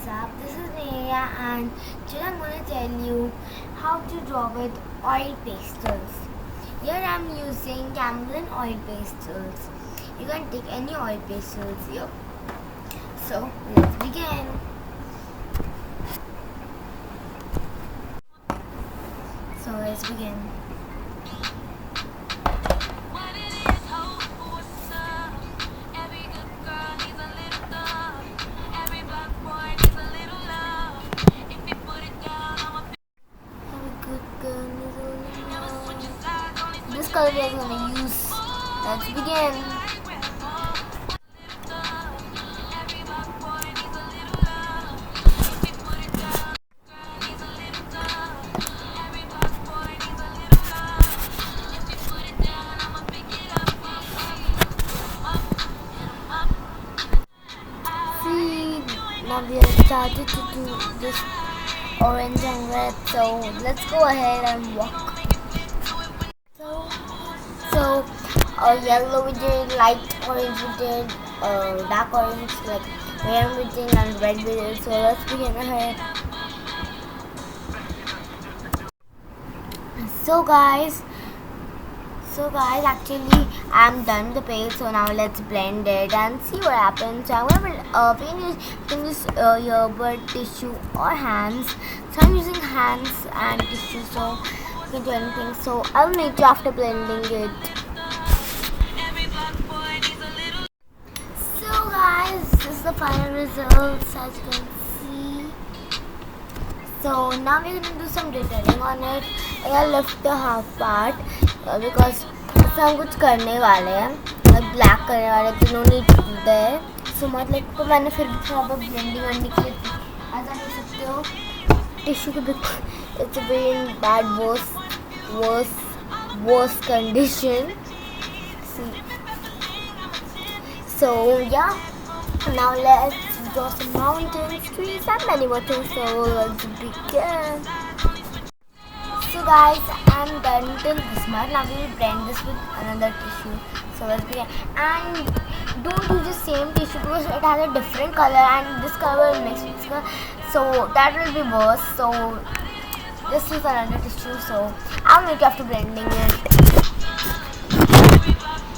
what's up? This is Neha and today I'm going to tell you how to draw with oil pastels. Here I'm using Camlin oil pastels. You can take any oil pastels here. So let's begin. So let's begin. This color we are going to use. Let's begin. See, now we have started to do this orange and red. So let's go ahead and walk. So yellow we did, light orange we did, dark orange like maroon we did, and red we did. So let's begin ahead. So guys, actually I'm done the page. So now let's blend it and see what happens. So I'm gonna use earbud, tissue or hands. So I'm using hands and tissue. So you can do anything. So I'll meet you after blending it. So guys, this is the final results as you can see. So now we're gonna do some detailing on it. I left the half part because हम कुछ करने वाले हैं, black करने वाले, तो no need to do that. So मतलब तो मैंने फिर भी थोड़ा बहुत ब्लेंडिंग करने के लिए ऐसा कर सकते हो. टिश्यू के it's a very in bad worse condition. So yeah, now let's draw some mountains, trees and many more things. So let's begin. So guys, I'm done till this much. Now we will blend this with another tissue. So let's begin. And don't use the same tissue because it has a different color and this color will mix with this color. So that will be worse. So just use another tissue. So I'll make you after blending it.